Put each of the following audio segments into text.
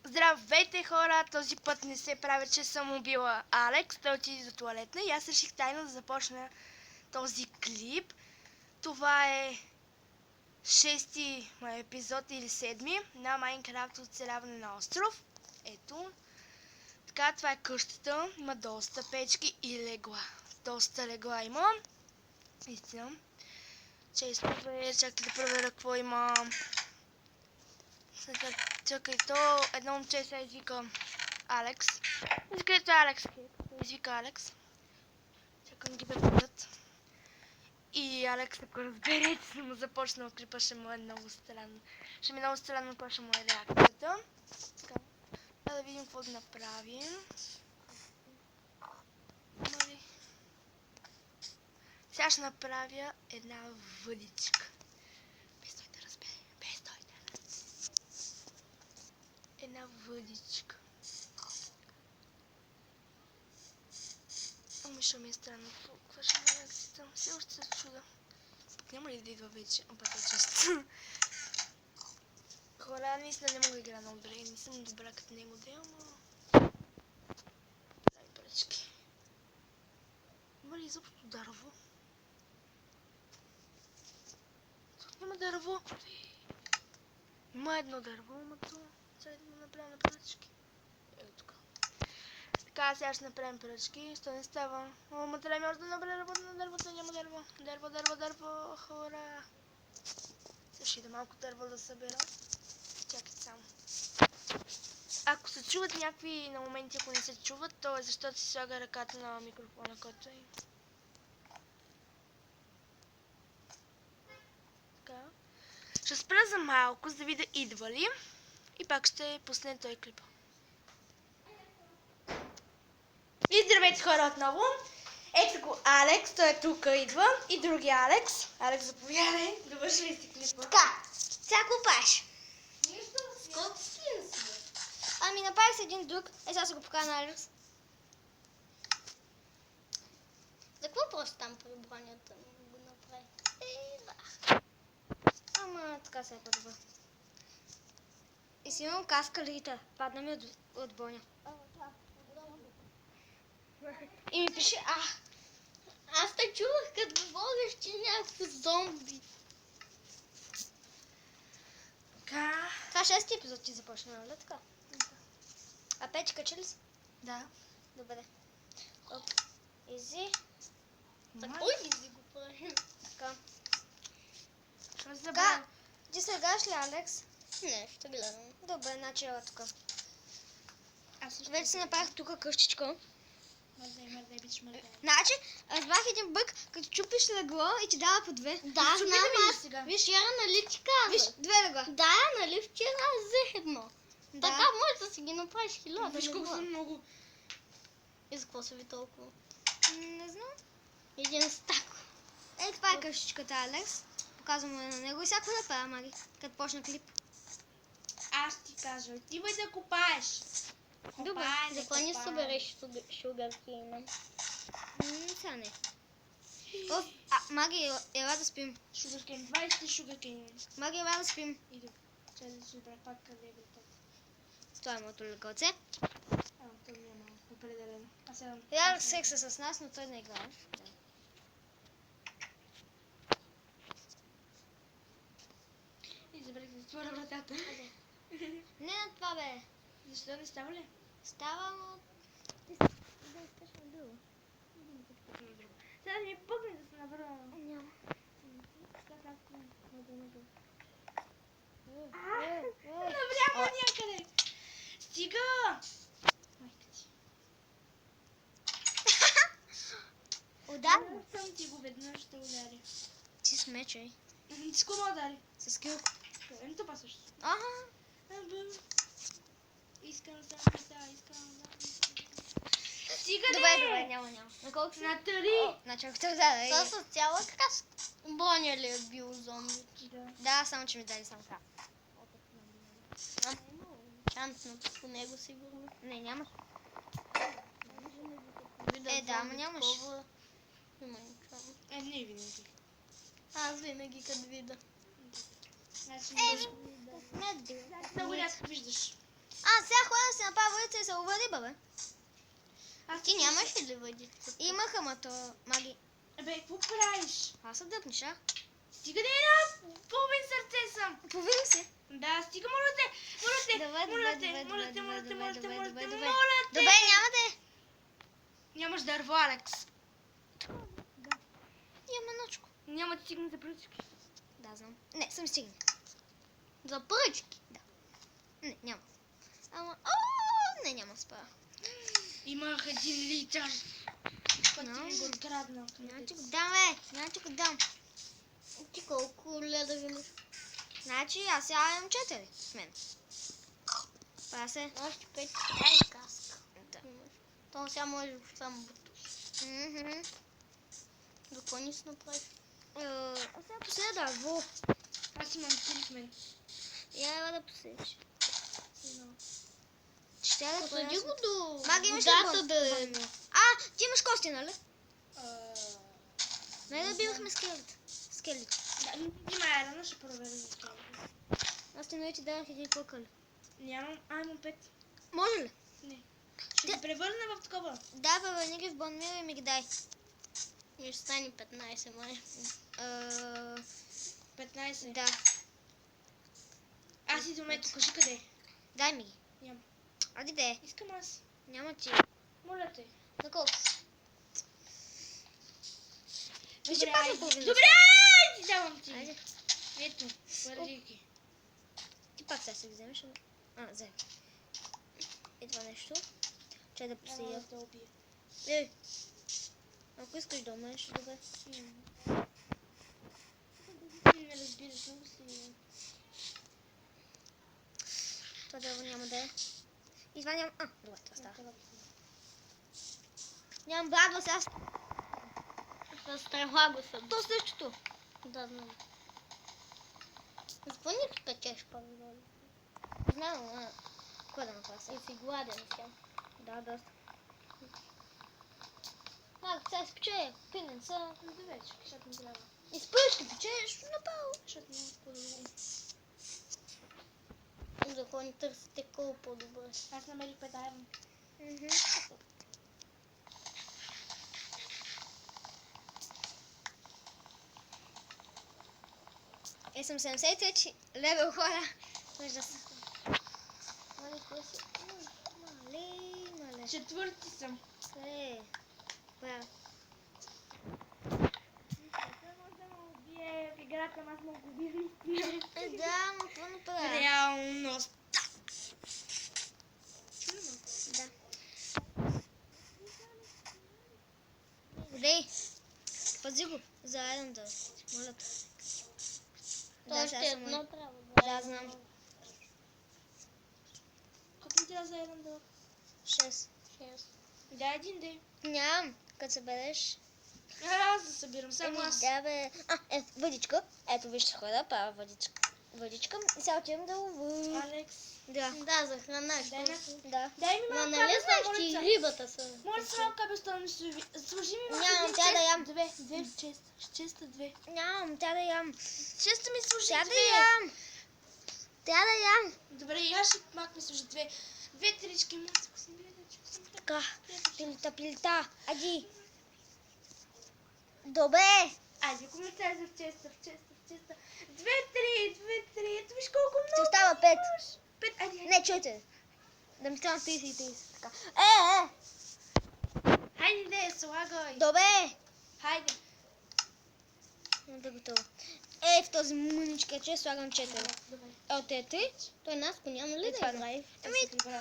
Здравейте, хора! Този път не се правя, че съм убила Алекс. Той отиде до туалетна и аз реших тайно да започна този клип. Това е 6-ти епизод или 7-ми на Майнкрафт оцеляване на остров. Ето. Така, това е къщата. Има доста печки и легла. Доста легла има. Истина. Често бе, чакай да проверя какво има. Чакай, то едно момче се извика Алекс. Където е Алекс? Извика Алекс. Чакам ги бепадат. И Алекс, ако разбере, че съм започнал клипа, ще му е много странно. Ще ми е много странно, каква ще му е реакцията. Така, да видим какво да направим. Сега ще направя една въдичка. Без той да разбере. Без той да разбере. Една въдичка. Ами ще ми е странно. Каква ще ме реакцията? Все още се чуда. Пък няма ли да идва вече? Опа, това е често. Хора, наистина не мога да игра много добре. Не съм добра като него да ама... Дай пръчки. Има ли изобщо дърво? Тук няма дърво. Има едно дърво, ама то... Сега да го направя на пръчки. Ето тук. Така, сега ще направим пръчки. Що не става? Ама трябва ми още да направя работа на дървото. Няма дърво. Дърво. Хора. Сега ще ида малко дърво да събера. Чакайте само. Ако се чуват някакви на моменти, ако не се чуват, то е защото си слага ръката на микрофона, който е. Така. Ще спра за малко, за да видя идва ли. И пак ще пусне този клип. И здравейте, хора, отново. Ето го Алекс, той е тук, идва. И другия Алекс. Алекс, заповядай. Довърши ли си клипа? Така, сега купаш. Нищо, скот скин си. Ами направих се един друг. Сега се го покажа на Алекс. За какво просто там при бронята го направи? Да. Ама така се е по-добър. И си имам каска лита. Падна ми от боня. И ми пише аз те чувах като говориш, че някакво зомби. Така. Това 6-ти епизод ти започна, нали така? А печка че ли си? Да. Добре. Оп. Изи. Така. Ой, изи го правим. Така. Що се забравя? Ти се гледаш ли, Алекс? Не, ще гледам. Добре, значи ела тук. Аз също. Вече си направих тук къщичка. Мърдай, биш мърдай. Значи, разбрах един бък, като чупиш легло и ти дава по две. Да, Чупи знам да видиш аз. сега. Виж, Яра, нали ти Виж, каза? две легла. Да, нали вчера взех едно. Да. Така може да си ги направиш 1000 Виж колко легла. са много. И за какво са ви толкова? Не знам. Един стак. Ей, това е къщичката, Алекс. Показвам я на него и всяко направя, Мари, като почна клип. Аз ти кажа, ти бъде да копаеш. Добре, За какво не събереш шугаркейна? Сега не. Маги, ела да спим. Шугаркейн, 20 шугаркейн. Маги, ела да спим. Иду. Чай да си брат пак къде е бе. Това е моето лекалце. То няма определено. Аз седам. Я секса с нас, но той не играе. И забрах да затворя вратата. Не на това, бе. Защо не става ли? Става, но... Сега да ми пъкне да се навърна. Няма. Навляма някъде. Стига! Майка ти. Удар? Съм ти го веднъж ще удари. Ти смечай. С кого ме удари? С килко. Не това също. Ага. Искам да. Стига Добре, няма. На колко си? На 3. На чакай да даде. Това с цяла каска. Боня ли е бил зомби? Да, само че ми даде само така. Шанс на по него сигурно. Не, няма. Видя Да, ама зомби нямаш. такова. Има ничего. Не винаги. Аз винаги като видя. Значи Медведь. много рядко виждаш. Сега напава и се обади, бабе. Ти нямаш ли въдица? Имаха, ма то маги. Бе, какво правиш? Аз се дъпнеш, а? Стига да е на половин сърце съм. Повим се. Да, стига, моля те, моля те, Добре, моля добре, те, добре, моля те, добре, моля те, добре, моля те, добре, моля добре, те, добре. моля те. Добре, няма да е. Нямаш дърво, Алекс. Няма ночко. Няма да стигне за пръчки. Да, знам. Не, съм стигнал. За пръчки. Не, няма. Ама, не, няма да спа. Имах 1 литър. Който No. ми го открадна. Няма ти го дам, бе. Няма ти го дам. Ти колко леда имаш? Значи, аз сега имам 4 с мен. Пасе. Още 5 ай каска. Да. То сега може само бутуш. Мгм. До какво ни се направиш? А сега последа дърво. Аз имам 3 в мен. Я да поседиш. Ще да Посади го до Маги, имаш ли водата бон? да е. Ти имаш кости, нали? Не да не бивахме скелет. Скелет. Да, има айрона, ще проверя за това. Аз ти ти дадах един пъкъл. Нямам, имам 5. Може ли? Не. Ще ги превърна в такова. Да, бе, върни ги в бонмил и ми ги дай. И ще стане 15 май. 15. Да. Аз идвам, ето, кажи къде. Дай ми ги. Нямам. Ади де. Искам аз. Няма ти. Моля те. На колко си? Виж, че Добре, пак айде. на половина. Добре, айде, давам ти. Айде. Ето, хвърли ги. Ти пак сега се ги вземеш. Вземи. И това нещо. Чай да Няма посия. да те убия. Ей. Ако искаш да умееш, добре. Не разбираш, много си. Това дърво няма да е. И това няма... добре, това става. Нямам брадва сега. С трава го съм. То същото. Да, знам. Какво ни спечеш пак, Жоли? Знам, кой да направя сега? И си гладен сега. Да, доста. Сега спече. Пиненца. Да вече, защото ми трябва. И спъш, като печеш, направо. Защото няма какво да го. За какво ни търсите колко по-добре? Аз намерих 5 айрон. Съм 73 левел хора. Вижда се. Мале, кой си? Мале. 4 съм. Браво. Може да ме убие в играта, аз мога да убия наистина. Да, но какво направя? Реалност. Да. Дей, пази го, заедно да. Моля те. То сега ще съм едно мой. трябва. Да, знам. Колко ми трябва за един дълъг? 6. Да, един ден. Нямам, като се бъдеш. Аз да събирам, само аз. Да, бе. Въдичка. Ето, вижте хора, пара въдичка. Въдичка. И сега отивам да ловя. Алекс. Да. Да, за храна. Дай ми. Да. Дай ми Ма малко нали кабел, знаеш, моля че се. и рибата са? Моля се малко кабел, стана ми служи ми малко. Нямам, един тя да чест. ям. Две, честа 2. Нямам, тя да ям. Честа ми служи Тя да 2. ям. Тя да ям. Добре, и аз ще малко ми служи 2. 2 трички, му съм Така. Пилта. Ади. Добре. Айде, коментар в честа. 2, 3. Ето виж колко много. Ще остава 5. 5, айде. Не, 4. Да ми станат 30 и 30. Така. Хайде, не, слагай. Добре. Хайде. Да готово. В този мъничка че слагам 4. Добре. От те 3. Той нас го няма ли Това да играе?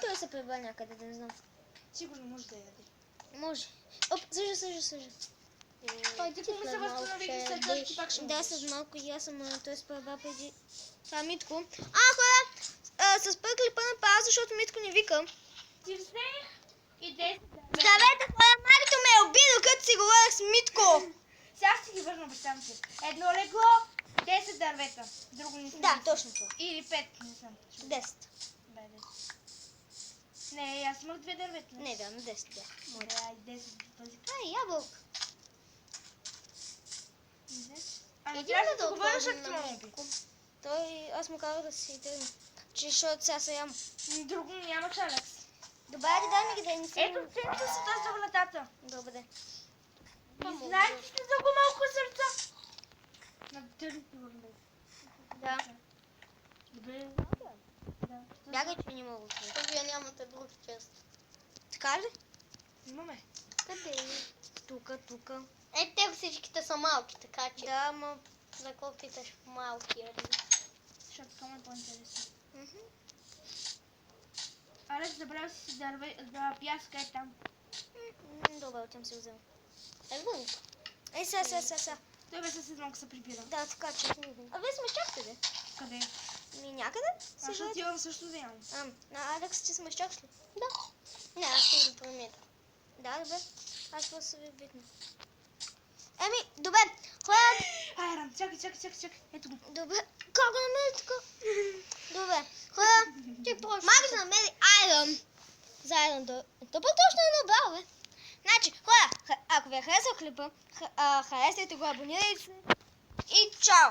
той се прибра някъде, да не знам. Сигурно може да яде. Може. Съжа. Той ти му се възстанови и след това ти пак ще Да, можеш. след малко и аз съм, той спърва преди. Това Митко. Хора, с пъркли пъна пара, защото Митко не викам. Ти взех и 10. Давайте, хора, Марито ме е обидил, като си говорих с Митко. Сега ще ги върна бащам си. Едно легло, 10 дървета. Друго не съм. Да, точно това. Или 5, не съм. 10. Бе, 10. Не, аз имах 2 дървета. Не, вярно, 10 бях. Добре, айде 10 пъти. Ябълка. Ами Иди трябва да да говориш, отворим защото на ме уби. Аз му казах да си тръгна. Че защото сега се ям. Друго нямаш, Алекс. Добре, дай ми ги да не се... Ето, цените са тази за вратата. Добре. И знаете, че много малко сърца. На търните върне. Да. Добре. Да. Бягай, че не мога да се. Вие нямате друг чест. Така ли? Имаме. Къде? Тука. Те всичките са малки, така че. Да, ма... За какво питаш малки, али? Защото това ме е по-интересно. Алекс, забравя си да пяска е там. Добре, отивам се взема. Вън. Ей, сега. Той бе със едно се прибира. Да, така че. А вие сме чак къде? Къде? Ми някъде? Аз ще отивам също да ям. На Алекс, ти сме чак ли? Да. Не, аз ще го промета. Да, добре. Аз това се видно. Еми, добре. Хлеб. Айран, чакай. Ето го. Добре. Как го намери така? Добре. Хлеб. Ти просто. Маги да намери айрон. За айрон да... То по-точно е набрал, бе. Значи, хора, ако ви е харесал клипа, харесайте го, абонирайте се и чао!